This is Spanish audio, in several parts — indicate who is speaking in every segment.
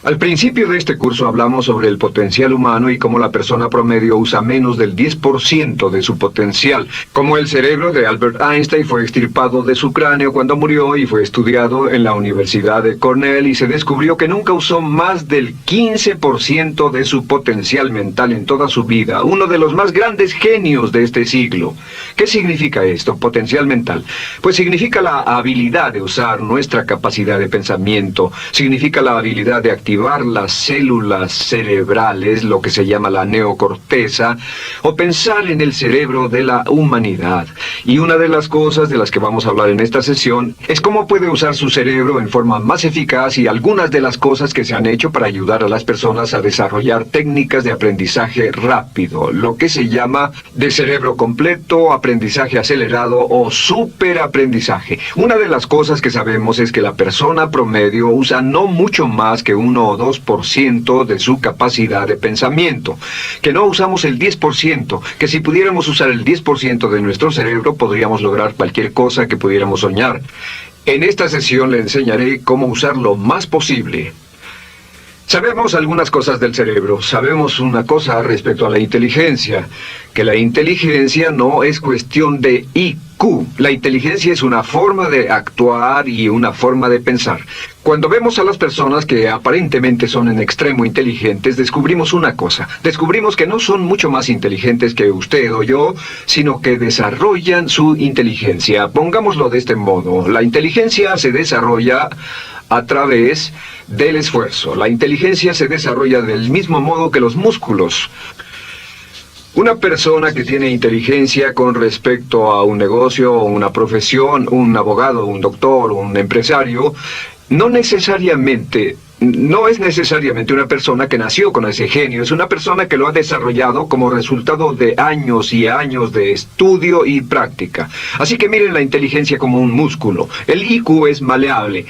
Speaker 1: Al principio de este curso hablamos sobre el potencial humano y cómo la persona promedio usa menos del 10% de su potencial. Como el cerebro de Albert Einstein fue extirpado de su cráneo cuando murió y fue estudiado en la Universidad de Cornell y se descubrió que nunca usó más del 15% de su potencial mental en toda su vida. Uno de los más grandes genios de este siglo. ¿Qué significa esto, potencial mental? Pues significa la habilidad de usar nuestra capacidad de pensamiento, significa la habilidad de activar las células cerebrales, lo que se llama la neocorteza, o pensar en el cerebro de la humanidad. Y una de las cosas de las que vamos a hablar en esta sesión es cómo puede usar su cerebro en forma más eficaz y algunas de las cosas que se han hecho para ayudar a las personas a desarrollar técnicas de aprendizaje rápido, lo que se llama de cerebro completo, aprendizaje acelerado o superaprendizaje. Una de las cosas que sabemos es que la persona promedio usa no mucho más que 1 o 2% de su capacidad de pensamiento, que no usamos el 10%, que si pudiéramos usar el 10% de nuestro cerebro podríamos lograr cualquier cosa que pudiéramos soñar. En esta sesión le enseñaré cómo usar lo más posible. Sabemos algunas cosas del cerebro. Sabemos una cosa respecto a la inteligencia, que la inteligencia no es cuestión de IQ. La inteligencia es una forma de actuar y una forma de pensar. Cuando vemos a las personas que aparentemente son en extremo inteligentes, descubrimos una cosa. Descubrimos que no son mucho más inteligentes que usted o yo, sino que desarrollan su inteligencia. Pongámoslo de este modo. La inteligencia se desarrolla a través del esfuerzo. La inteligencia se desarrolla del mismo modo que los músculos. Una persona que tiene inteligencia con respecto a un negocio o una profesión, un abogado, un doctor, un empresario, no es necesariamente una persona que nació con ese genio, es una persona que lo ha desarrollado como resultado de años y años de estudio y práctica. Así que miren la inteligencia como un músculo. El IQ es maleable.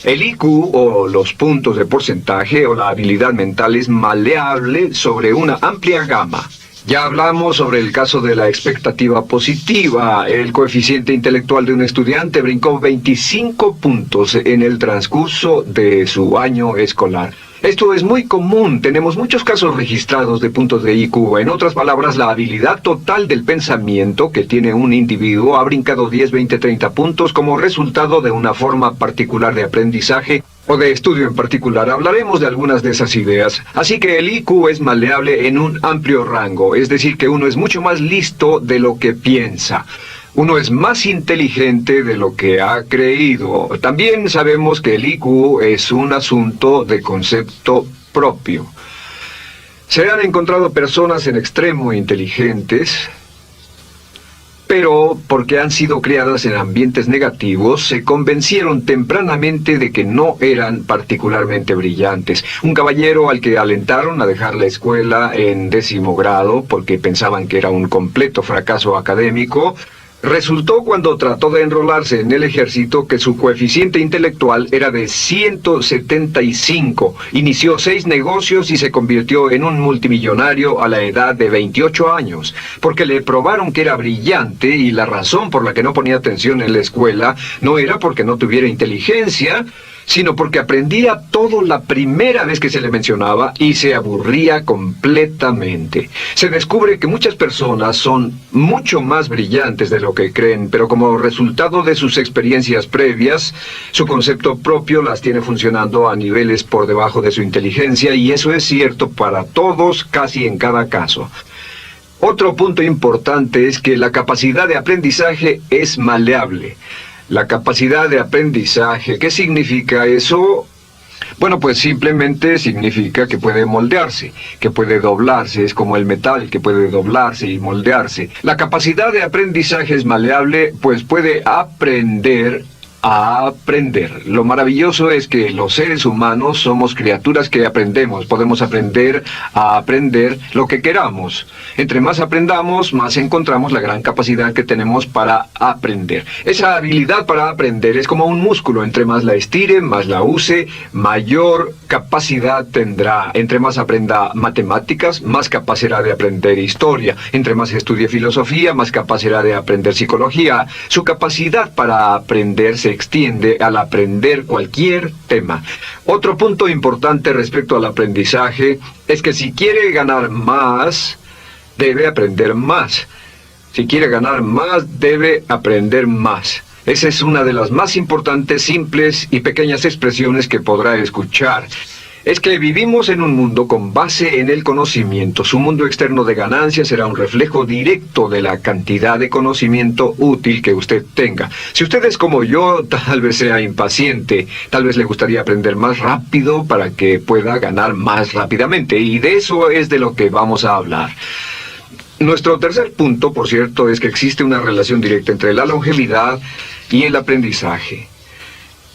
Speaker 1: El IQ, o los puntos de porcentaje, o la habilidad mental es maleable sobre una amplia gama. Ya hablamos sobre el caso de la expectativa positiva. El coeficiente intelectual de un estudiante brincó 25 puntos en el transcurso de su año escolar. Esto es muy común, tenemos muchos casos registrados de puntos de IQ. En otras palabras, la habilidad total del pensamiento que tiene un individuo ha brincado 10, 20, 30 puntos como resultado de una forma particular de aprendizaje o de estudio en particular. Hablaremos de algunas de esas ideas. Así que el IQ es maleable en un amplio rango, es decir, que uno es mucho más listo de lo que piensa. Uno es más inteligente de lo que ha creído. También sabemos que el IQ es un asunto de concepto propio. Se han encontrado personas en extremo inteligentes, pero porque han sido criadas en ambientes negativos, se convencieron tempranamente de que no eran particularmente brillantes. Un caballero al que alentaron a dejar la escuela en 10º grado porque pensaban que era un completo fracaso académico, resultó cuando trató de enrolarse en el ejército que su coeficiente intelectual era de 175. Inició 6 negocios y se convirtió en un multimillonario a la edad de 28 años, porque le probaron que era brillante y la razón por la que no ponía atención en la escuela no era porque no tuviera inteligencia, sino porque aprendía todo la primera vez que se le mencionaba y se aburría completamente. Se descubre que muchas personas son mucho más brillantes de lo que creen, pero como resultado de sus experiencias previas, su concepto propio las tiene funcionando a niveles por debajo de su inteligencia, y eso es cierto para todos, casi en cada caso. Otro punto importante es que la capacidad de aprendizaje es maleable. La capacidad de aprendizaje, ¿qué significa eso? Bueno, pues simplemente significa que puede moldearse, que puede doblarse, es como el metal que puede doblarse y moldearse. La capacidad de aprendizaje es maleable, pues puede aprender a aprender. Lo maravilloso es que los seres humanos somos criaturas que aprendemos. Podemos aprender a aprender lo que queramos. Entre más aprendamos, más encontramos la gran capacidad que tenemos para aprender. Esa habilidad para aprender es como un músculo. Entre más la estire, más la use, mayor capacidad tendrá. Entre más aprenda matemáticas, más capaz será de aprender historia. Entre más estudie filosofía, más capaz será de aprender psicología. Su capacidad para aprender se extiende al aprender cualquier tema. Otro punto importante respecto al aprendizaje es que si quiere ganar más, debe aprender más. Si quiere ganar más, debe aprender más. Esa es una de las más importantes, simples y pequeñas expresiones que podrá escuchar. Es que vivimos en un mundo con base en el conocimiento. Su mundo externo de ganancias será un reflejo directo de la cantidad de conocimiento útil que usted tenga. Si usted es como yo, tal vez sea impaciente, tal vez le gustaría aprender más rápido para que pueda ganar más rápidamente. Y de eso es de lo que vamos a hablar. Nuestro tercer punto, por cierto, es que existe una relación directa entre la longevidad y el aprendizaje.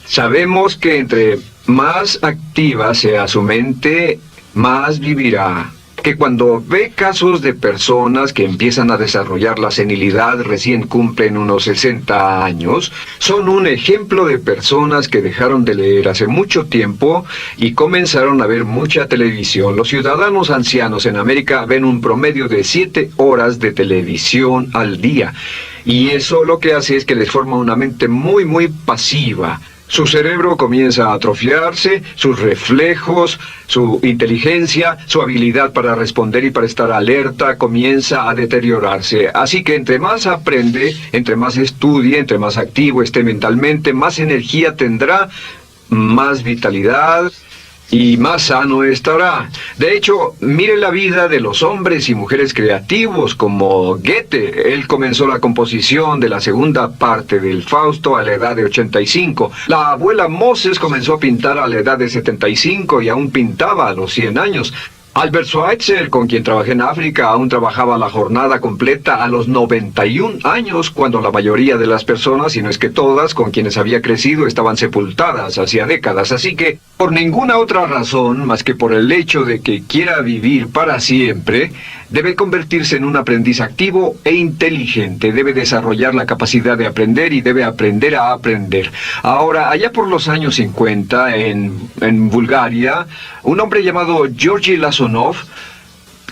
Speaker 1: Sabemos que entre más activa sea su mente, más vivirá. Que cuando ve casos de personas que empiezan a desarrollar la senilidad, recién cumplen unos 60 años, son un ejemplo de personas que dejaron de leer hace mucho tiempo y comenzaron a ver mucha televisión. Los ciudadanos ancianos en América ven un promedio de 7 horas de televisión al día. Y eso lo que hace es que les forma una mente muy, muy pasiva. Su cerebro comienza a atrofiarse, sus reflejos, su inteligencia, su habilidad para responder y para estar alerta comienza a deteriorarse. Así que entre más aprende, entre más estudie, entre más activo esté mentalmente, más energía tendrá, más vitalidad y más sano estará. De hecho, mire la vida de los hombres y mujeres creativos como Goethe. Él comenzó la composición de la segunda parte del Fausto a la edad de 85. La abuela Moses comenzó a pintar a la edad de 75 y aún pintaba a los 100 años. Albert Schweitzer, con quien trabajé en África, aún trabajaba la jornada completa a los 91 años, cuando la mayoría de las personas, si no es que todas, con quienes había crecido, estaban sepultadas hacía décadas. Así que, por ninguna otra razón, más que por el hecho de que quiera vivir para siempre, debe convertirse en un aprendiz activo e inteligente. Debe desarrollar la capacidad de aprender y debe aprender a aprender. Ahora, allá por los años 50, en Bulgaria, un hombre llamado Georgi Lasonov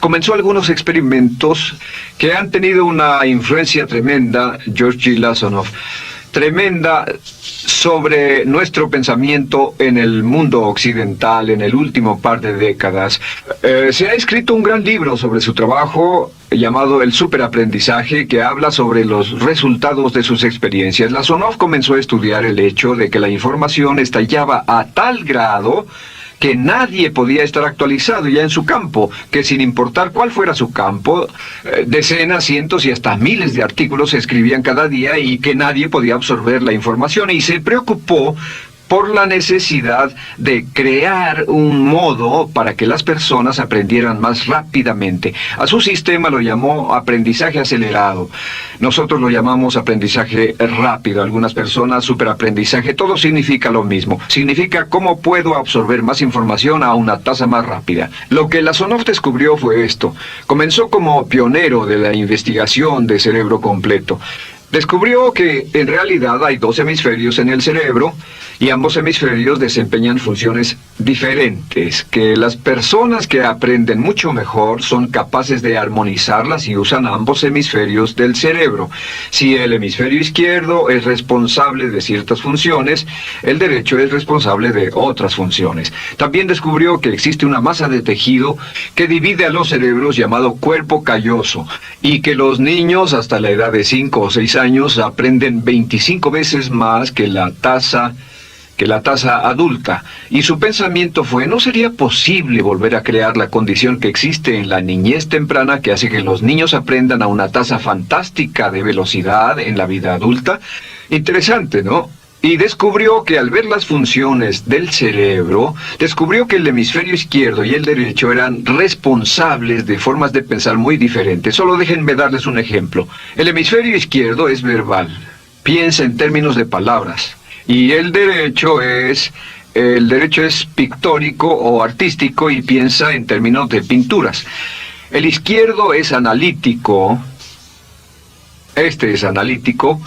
Speaker 1: comenzó algunos experimentos que han tenido una influencia tremenda, Georgi Lasonov, tremenda sobre nuestro pensamiento en el mundo occidental en el último par de décadas. Se ha escrito un gran libro sobre su trabajo llamado El Superaprendizaje, que habla sobre los resultados de sus experiencias. Lasonov comenzó a estudiar el hecho de que la información estallaba a tal grado que nadie podía estar actualizado ya en su campo, que sin importar cuál fuera su campo, decenas, cientos y hasta miles de artículos se escribían cada día y que nadie podía absorber la información, y se preocupó por la necesidad de crear un modo para que las personas aprendieran más rápidamente. A su sistema lo llamó aprendizaje acelerado. Nosotros lo llamamos aprendizaje rápido. Algunas personas superaprendizaje. Todo significa lo mismo. Significa cómo puedo absorber más información a una tasa más rápida. Lo que Lasonov descubrió fue esto. Comenzó como pionero de la investigación de cerebro completo. Descubrió que en realidad hay 2 hemisferios en el cerebro y ambos hemisferios desempeñan funciones diferentes, que las personas que aprenden mucho mejor son capaces de armonizarlas y usan ambos hemisferios del cerebro. Si el hemisferio izquierdo es responsable de ciertas funciones, el derecho es responsable de otras funciones. También descubrió que existe una masa de tejido que divide a los cerebros llamado cuerpo calloso, y que los niños hasta la edad de 5 o 6 años aprenden 25 veces más que la tasa adulta. Y su pensamiento fue: ¿no sería posible volver a crear la condición que existe en la niñez temprana que hace que los niños aprendan a una tasa fantástica de velocidad en la vida adulta? Interesante, ¿no? Y descubrió que al ver las funciones del cerebro, descubrió que el hemisferio izquierdo y el derecho eran responsables de formas de pensar muy diferentes. Solo déjenme darles un ejemplo. El hemisferio izquierdo es verbal, piensa en términos de palabras. Y el derecho es pictórico o artístico y piensa en términos de pinturas. El izquierdo es analítico, este es analítico,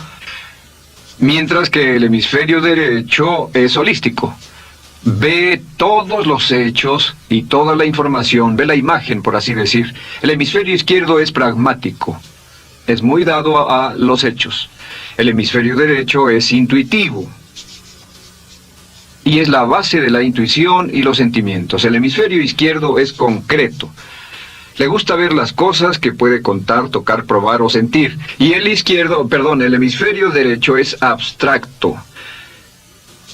Speaker 1: mientras que el hemisferio derecho es holístico. Ve todos los hechos y toda la información, ve la imagen, por así decir. El hemisferio izquierdo es pragmático, es muy dado a los hechos. El hemisferio derecho es intuitivo. y es la base de la intuición y los sentimientos. El hemisferio izquierdo es concreto. Le gusta ver las cosas que puede contar, tocar, probar o sentir. Y el hemisferio derecho es abstracto.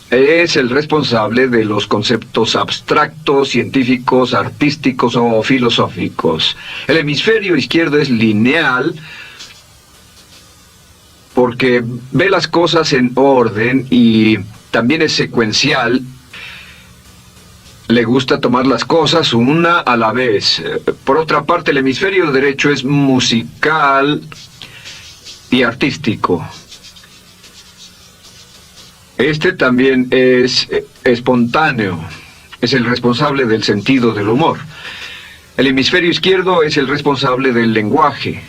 Speaker 1: Es el responsable de los conceptos abstractos, científicos, artísticos o filosóficos. El hemisferio izquierdo es lineal porque ve las cosas en orden y también es secuencial. Le gusta tomar las cosas una a la vez. Por otra parte, el hemisferio derecho es musical y artístico. Este también es espontáneo. Es el responsable del sentido del humor. El hemisferio izquierdo es el responsable del lenguaje,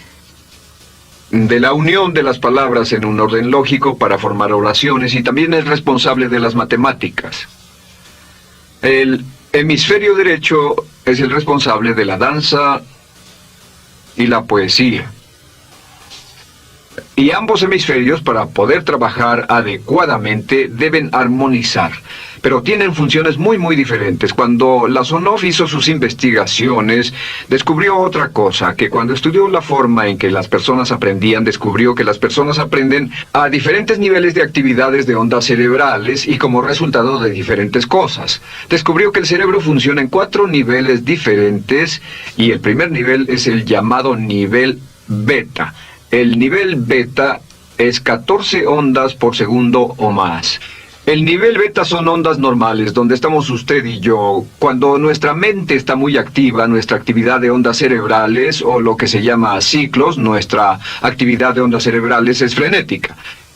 Speaker 1: de la unión de las palabras en un orden lógico para formar oraciones, y también es responsable de las matemáticas. El hemisferio derecho es el responsable de la danza y la poesía. Y ambos hemisferios, para poder trabajar adecuadamente, deben armonizar. Pero tienen funciones muy diferentes. Cuando Lasonov hizo sus investigaciones, descubrió otra cosa, que cuando estudió la forma en que las personas aprendían, descubrió que las personas aprenden a diferentes niveles de actividades de ondas cerebrales y como resultado de diferentes cosas. Descubrió que el cerebro funciona en 4 niveles diferentes y el primer nivel es el llamado nivel beta. El nivel beta es 14 ondas por segundo o más. El nivel beta son ondas normales, donde estamos usted y yo. Cuando nuestra mente está muy activa, nuestra actividad de ondas cerebrales, o lo que se llama ciclos, nuestra actividad de ondas cerebrales es frenética.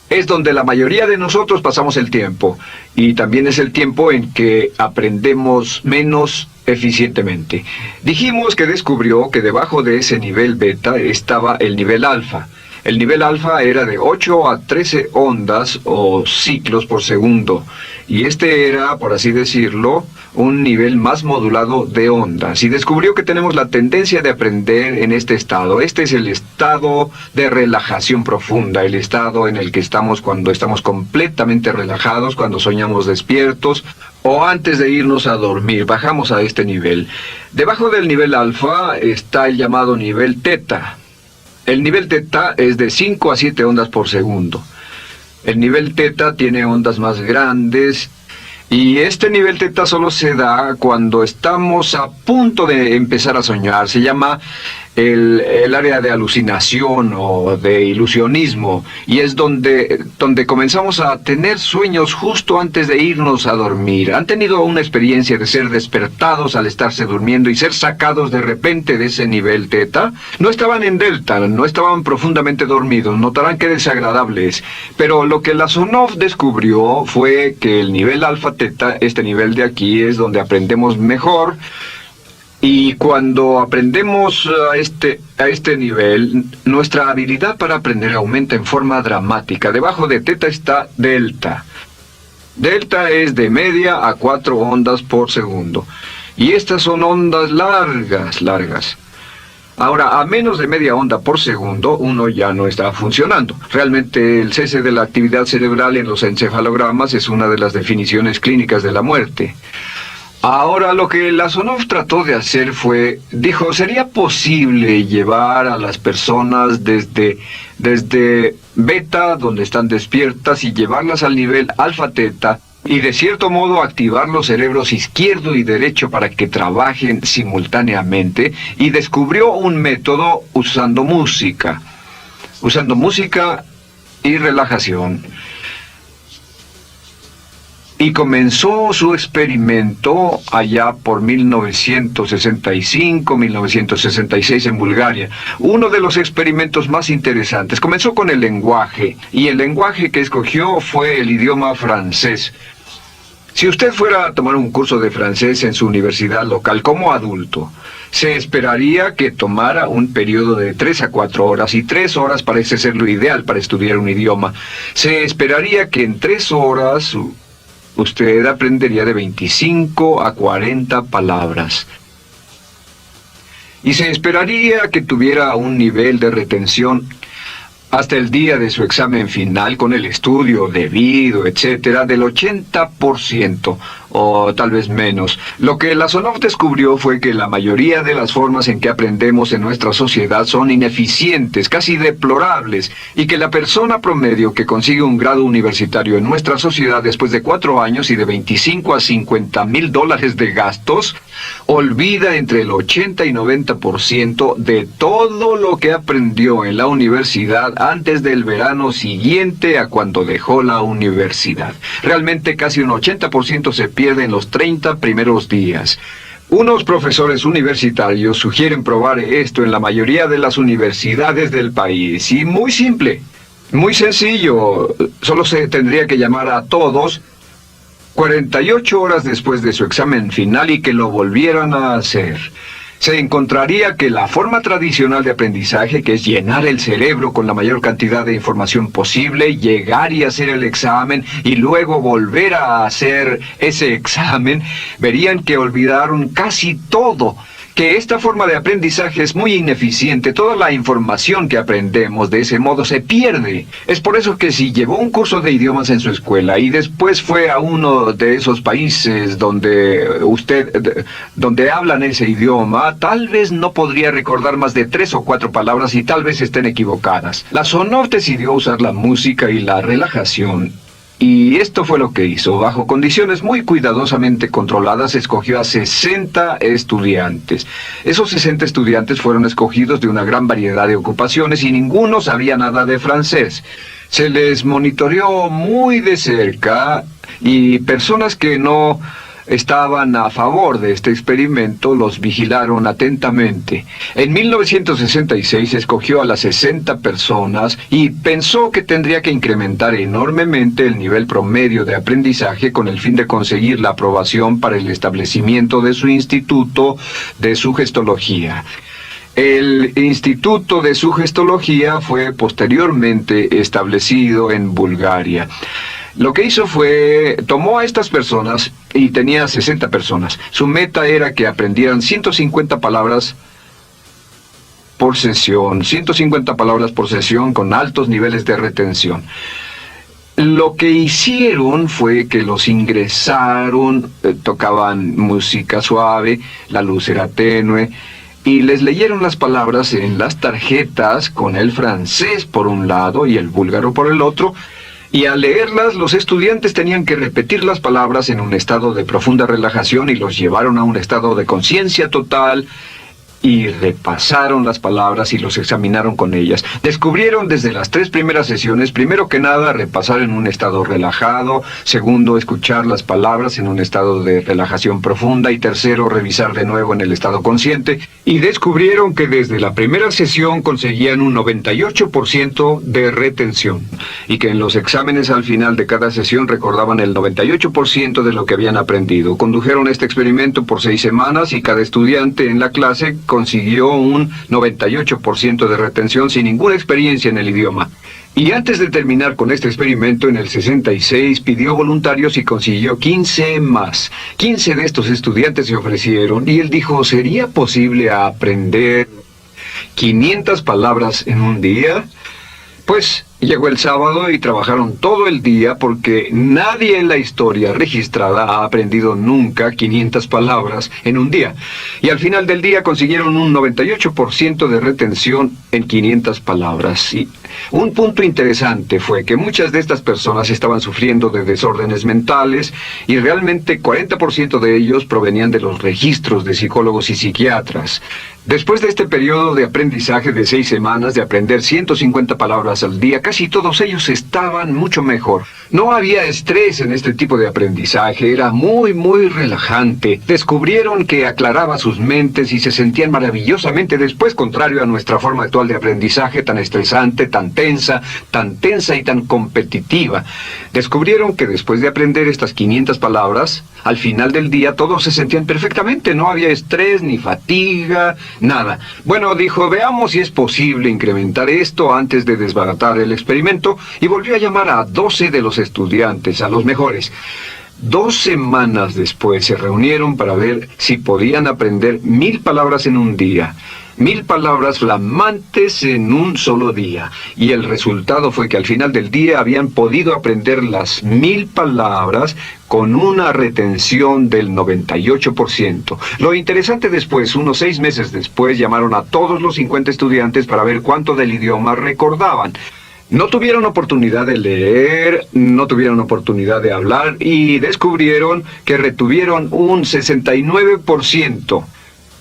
Speaker 1: Es donde la mayoría de nosotros pasamos el tiempo, y también es el tiempo en que aprendemos menos eficientemente. Dijimos que descubrió que debajo de ese nivel beta estaba el nivel alfa. El nivel alfa era de 8 a 13 ondas o ciclos por segundo, y este era, por así decirlo, un nivel más modulado de ondas, y descubrió que tenemos la tendencia de aprender en este estado. Este es el estado de relajación profunda, el estado en el que estamos cuando estamos completamente relajados, cuando soñamos despiertos, o antes de irnos a dormir. Bajamos a este nivel. Debajo del nivel alfa está el llamado nivel teta. El nivel teta es de 5 a 7 ondas por segundo. El nivel teta tiene ondas más grandes, y este nivel teta solo se da cuando estamos a punto de empezar a soñar. Se llama el área de alucinación o de ilusionismo, y es donde comenzamos a tener sueños justo antes de irnos a dormir. ¿Han tenido una experiencia de ser despertados al estarse durmiendo y ser sacados de repente de ese nivel teta? No estaban en delta, no estaban profundamente dormidos, notarán qué desagradable es. Pero lo que Lasonov descubrió fue que el nivel alfa teta, este nivel de aquí, es donde aprendemos mejor. Y cuando aprendemos a este nivel, nuestra habilidad para aprender aumenta en forma dramática. Debajo de teta está delta. Delta es de media a 4 ondas por segundo. Y estas son ondas largas. Ahora, a menos de media onda por segundo, uno ya no está funcionando. Realmente, el cese de la actividad cerebral en los encefalogramas es una de las definiciones clínicas de la muerte. Ahora, lo que Lasonov trató de hacer dijo, ¿sería posible llevar a las personas desde beta, donde están despiertas, y llevarlas al nivel alfa-teta, y de cierto modo activar los cerebros izquierdo y derecho para que trabajen simultáneamente? Y descubrió un método usando música y relajación. Y comenzó su experimento allá por 1965, 1966 en Bulgaria. Uno de los experimentos más interesantes. Comenzó con el lenguaje, y el lenguaje que escogió fue el idioma francés. Si usted fuera a tomar un curso de francés en su universidad local como adulto, se esperaría que tomara un periodo de 3 a 4 horas, y 3 horas parece ser lo ideal para estudiar un idioma. Se esperaría que en 3 horas usted aprendería de 25 a 40 palabras. Y se esperaría que tuviera un nivel de retención hasta el día de su examen final con el estudio debido, etcétera, del 80%, o tal vez menos. Lo que Lasonov descubrió fue que la mayoría de las formas en que aprendemos en nuestra sociedad son ineficientes, casi deplorables, y que la persona promedio que consigue un grado universitario en nuestra sociedad después de 4 años y de 25 a 50 mil dólares de gastos, olvida entre el 80 y 90% de todo lo que aprendió en la universidad antes del verano siguiente a cuando dejó la universidad. Realmente casi un 80% se pierde en los 30 primeros días. Unos profesores universitarios sugieren probar esto en la mayoría de las universidades del país. Y muy simple, muy sencillo. Solo se tendría que llamar a todos 48 horas después de su examen final y que lo volvieran a hacer. Se encontraría que la forma tradicional de aprendizaje, que es llenar el cerebro con la mayor cantidad de información posible, llegar y hacer el examen y luego volver a hacer ese examen, verían que olvidaron casi todo. Que esta forma de aprendizaje es muy ineficiente. Toda la información que aprendemos de ese modo se pierde. Es por eso que si llevó un curso de idiomas en su escuela y después fue a uno de esos países donde hablan ese idioma, tal vez no podría recordar más de 3 o 4 palabras y tal vez estén equivocadas. Lasonov decidió usar la música y la relajación. Y esto fue lo que hizo. Bajo condiciones muy cuidadosamente controladas, escogió a 60 estudiantes. Esos 60 estudiantes fueron escogidos de una gran variedad de ocupaciones y ninguno sabía nada de francés. Se les monitoreó muy de cerca y personas que no estaban a favor de este experimento los vigilaron atentamente. En 1966 escogió a las 60 personas y pensó que tendría que incrementar enormemente el nivel promedio de aprendizaje con el fin de conseguir la aprobación para el establecimiento de su instituto de sugestología. El Instituto de Sugestología fue posteriormente establecido en Bulgaria. Lo que hizo fue, tomó a estas personas, y tenía 60 personas. Su meta era que aprendieran 150 palabras por sesión, 150 palabras por sesión con altos niveles de retención. Lo que hicieron fue que los ingresaron, tocaban música suave, la luz era tenue, y les leyeron las palabras en las tarjetas con el francés por un lado y el búlgaro por el otro. Y al leerlas, los estudiantes tenían que repetir las palabras en un estado de profunda relajación y los llevaron a un estado de conciencia total y repasaron las palabras y los examinaron con ellas. Descubrieron desde las 3 primeras sesiones, primero que nada, repasar en un estado relajado, segundo, escuchar las palabras en un estado de relajación profunda y tercero, revisar de nuevo en el estado consciente. Y descubrieron que desde la primera sesión conseguían un 98% de retención y que en los exámenes al final de cada sesión recordaban el 98% de lo que habían aprendido. Condujeron este experimento por 6 semanas y cada estudiante en la clase consiguió un 98% de retención sin ninguna experiencia en el idioma. Y antes de terminar con este experimento, en el 66 pidió voluntarios y consiguió 15 más. 15 de estos estudiantes se ofrecieron y él dijo, ¿sería posible aprender 500 palabras en un día? Pues llegó el sábado y trabajaron todo el día porque nadie en la historia registrada ha aprendido nunca 500 palabras en un día. Y al final del día consiguieron un 98% de retención en 500 palabras. Y un punto interesante fue que muchas de estas personas estaban sufriendo de desórdenes mentales y realmente 40% de ellos provenían de los registros de psicólogos y psiquiatras. Después de este periodo de aprendizaje de 6 semanas de aprender 150 palabras al día, casi todos ellos estaban mucho mejor. No había estrés en este tipo de aprendizaje, era muy relajante. Descubrieron que aclaraba sus mentes y se sentían maravillosamente después, contrario a nuestra forma actual de aprendizaje tan estresante, tan tensa y tan competitiva. Descubrieron que después de aprender estas 500 palabras, al final del día todos se sentían perfectamente, no había estrés ni fatiga, nada. Bueno, dijo, veamos si es posible incrementar esto antes de desbaratar el experimento, y volvió a llamar a 12 de los estudiantes, a los mejores. 2 semanas después se reunieron para ver si podían aprender 1000 palabras en un día. 1000 palabras flamantes en un solo día. Y el resultado fue que al final del día habían podido aprender las 1000 palabras con una retención del 98%. Lo interesante después, unos 6 meses después, llamaron a todos los 50 estudiantes para ver cuánto del idioma recordaban. No tuvieron oportunidad de leer, no tuvieron oportunidad de hablar y descubrieron que retuvieron un 69%.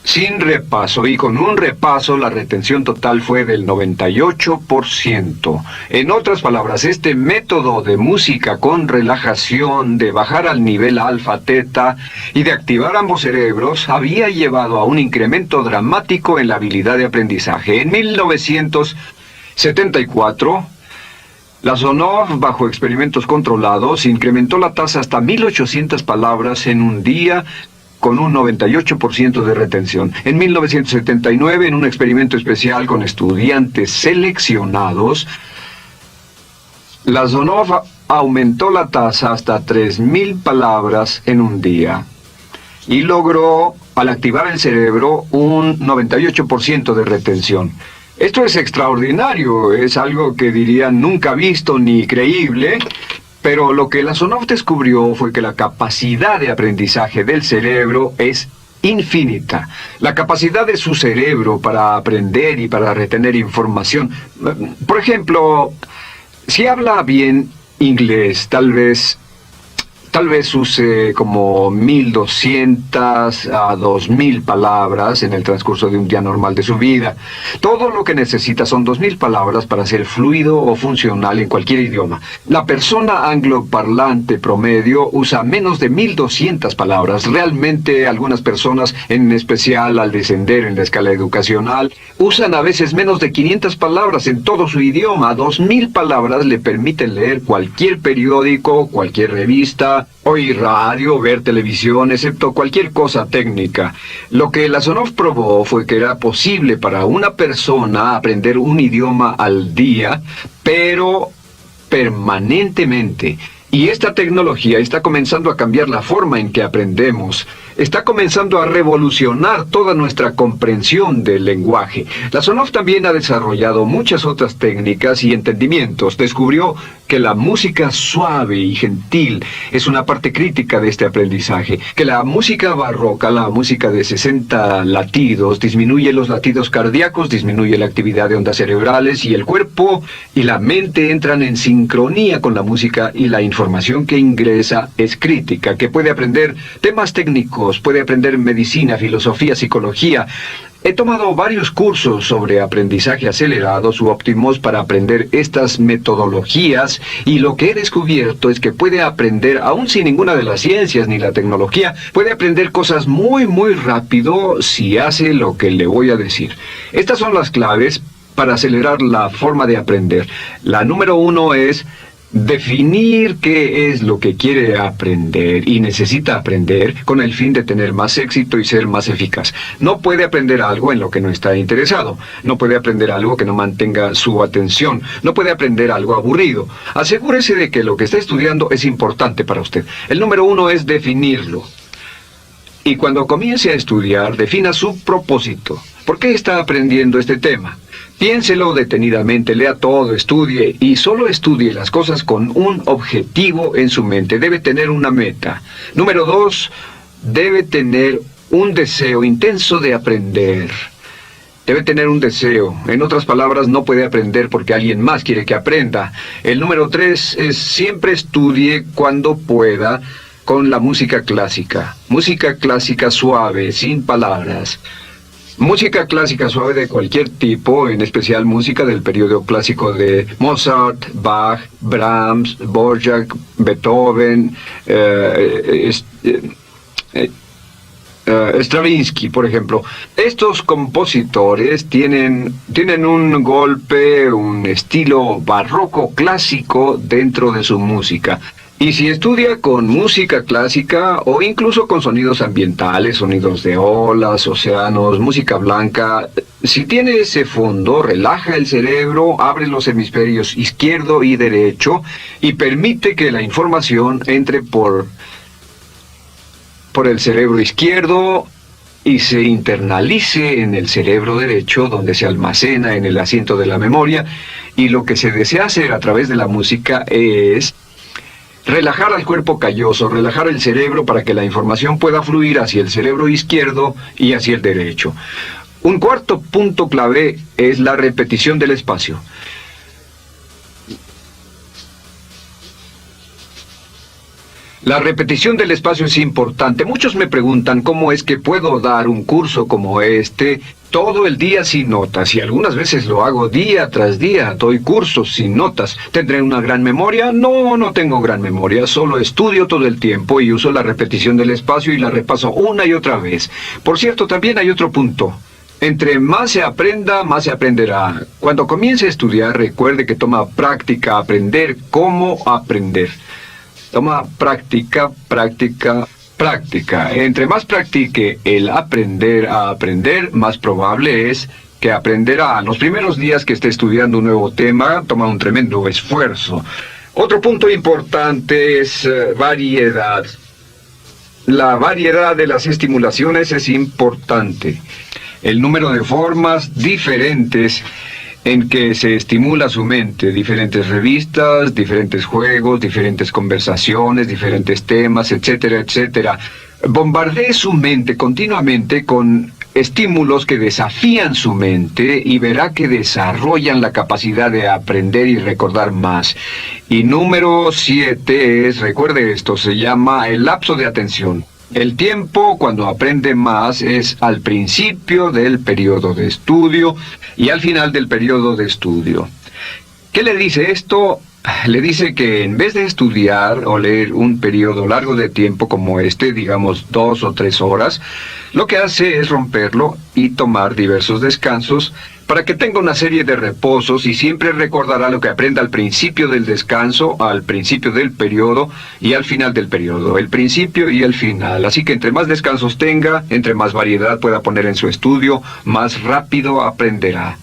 Speaker 1: Sin repaso, y con un repaso la retención total fue del 98%. En otras palabras, este método de música con relajación, de bajar al nivel alfa-teta y de activar ambos cerebros, había llevado a un incremento dramático en la habilidad de aprendizaje. En 1974, Lasonov, bajo experimentos controlados, incrementó la tasa hasta 1800 palabras en un día, con un 98% de retención. En 1979, en un experimento especial con estudiantes seleccionados, Lasonov aumentó la tasa hasta 3000 palabras en un día y logró, al activar el cerebro, un 98% de retención. Esto es extraordinario, es algo que dirían nunca visto ni creíble. Pero lo que Lasonov descubrió fue que la capacidad de aprendizaje del cerebro es infinita. La capacidad de su cerebro para aprender y para retener información. Por ejemplo, si habla bien inglés, tal vez use como 1200 a 2000 palabras en el transcurso de un día normal de su vida. Todo lo que necesita son 2000 palabras para ser fluido o funcional en cualquier idioma. La persona angloparlante promedio usa menos de 1200 palabras. Realmente algunas personas, en especial al descender en la escala educacional, usan a veces menos de 500 palabras en todo su idioma. 2000 palabras le permiten leer cualquier periódico, cualquier revista, oír radio, ver televisión, excepto cualquier cosa técnica. Lo que Lasonov probó fue que era posible para una persona aprender un idioma al día, pero permanentemente. Y esta tecnología está comenzando a cambiar la forma en que aprendemos. Está comenzando a revolucionar toda nuestra comprensión del lenguaje. Lasonov también ha desarrollado muchas otras técnicas y entendimientos. Descubrió que la música suave y gentil es una parte crítica de este aprendizaje. Que la música barroca, la música de 60 latidos, disminuye los latidos cardíacos, disminuye la actividad de ondas cerebrales y el cuerpo y la mente entran en sincronía con la música y la información que ingresa es crítica. Que puede aprender temas técnicos, puede aprender medicina, filosofía, psicología. He tomado varios cursos sobre aprendizaje acelerado, u Optimus, para aprender estas metodologías, y lo que he descubierto es que puede aprender, aún sin ninguna de las ciencias ni la tecnología, puede aprender cosas muy rápido si hace lo que le voy a decir. Estas son las claves para acelerar la forma de aprender. La número 1 es definir qué es lo que quiere aprender y necesita aprender con el fin de tener más éxito y ser más eficaz. No puede aprender algo en lo que no está interesado. No puede aprender algo que no mantenga su atención. No puede aprender algo aburrido. Asegúrese de que lo que está estudiando es importante para usted. El número 1 es definirlo. Y cuando comience a estudiar, defina su propósito. ¿Por qué está aprendiendo este tema? Piénselo detenidamente, lea todo, estudie y solo estudie las cosas con un objetivo en su mente. Debe tener una meta. Número 2, debe tener un deseo intenso de aprender. Debe tener un deseo. En otras palabras, no puede aprender porque alguien más quiere que aprenda. El número 3 es siempre estudie cuando pueda con la música clásica. Música clásica suave, sin palabras. Música clásica suave de cualquier tipo, en especial música del periodo clásico de Mozart, Bach, Brahms, Dvorak, Beethoven, Stravinsky, por ejemplo. Estos compositores tienen un golpe, un estilo barroco clásico dentro de su música. Y si estudia con música clásica o incluso con sonidos ambientales, sonidos de olas, océanos, música blanca, si tiene ese fondo, relaja el cerebro, abre los hemisferios izquierdo y derecho y permite que la información entre por el cerebro izquierdo y se internalice en el cerebro derecho, donde se almacena en el asiento de la memoria, y lo que se desea hacer a través de la música es relajar al cuerpo calloso, relajar el cerebro para que la información pueda fluir hacia el cerebro izquierdo y hacia el derecho. Un cuarto punto clave es la repetición del espacio. La repetición del espacio es importante. Muchos me preguntan cómo es que puedo dar un curso como este todo el día sin notas, y algunas veces lo hago día tras día, doy cursos sin notas. ¿Tendré una gran memoria? No, no tengo gran memoria, solo estudio todo el tiempo y uso la repetición del espacio y la repaso una y otra vez. Por cierto, también hay otro punto. Entre más se aprenda, más se aprenderá. Cuando comience a estudiar, recuerde que toma práctica aprender cómo aprender. Toma práctica, práctica, práctica. Entre más practique el aprender a aprender, más probable es que aprenderá. Los primeros días que esté estudiando un nuevo tema, toma un tremendo esfuerzo. Otro punto importante es variedad. La variedad de las estimulaciones es importante. El número de formas diferentes en que se estimula su mente, diferentes revistas, diferentes juegos, diferentes conversaciones, diferentes temas, etcétera, etcétera. Bombardee su mente continuamente con estímulos que desafían su mente y verá que desarrollan la capacidad de aprender y recordar más. Y número 7 es, recuerde esto, se llama el lapso de atención. El tiempo, cuando aprende más, es al principio del periodo de estudio y al final del periodo de estudio. ¿Qué le dice esto? Le dice que en vez de estudiar o leer un periodo largo de tiempo como este, digamos 2 o 3 horas, lo que hace es romperlo y tomar diversos descansos para que tenga una serie de reposos y siempre recordará lo que aprenda al principio del descanso, al principio del periodo y al final del periodo, el principio y el final. Así que entre más descansos tenga, entre más variedad pueda poner en su estudio, más rápido aprenderá.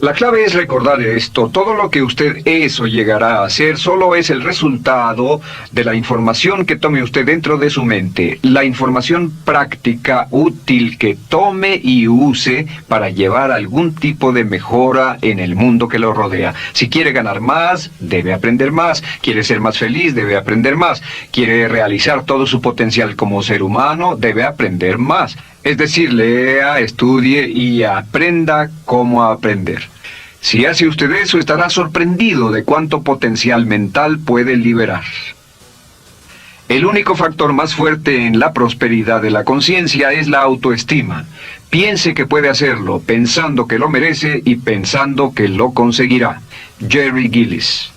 Speaker 1: La clave es recordar esto. Todo lo que usted es o llegará a hacer solo es el resultado de la información que tome usted dentro de su mente. La información práctica, útil que tome y use para llevar algún tipo de mejora en el mundo que lo rodea. Si quiere ganar más, debe aprender más. Quiere ser más feliz, debe aprender más. Quiere realizar todo su potencial como ser humano, debe aprender más. Es decir, lea, estudie y aprenda cómo aprender. Si hace usted eso, estará sorprendido de cuánto potencial mental puede liberar. El único factor más fuerte en la prosperidad de la conciencia es la autoestima. Piense que puede hacerlo, pensando que lo merece y pensando que lo conseguirá. Jerry Gillis.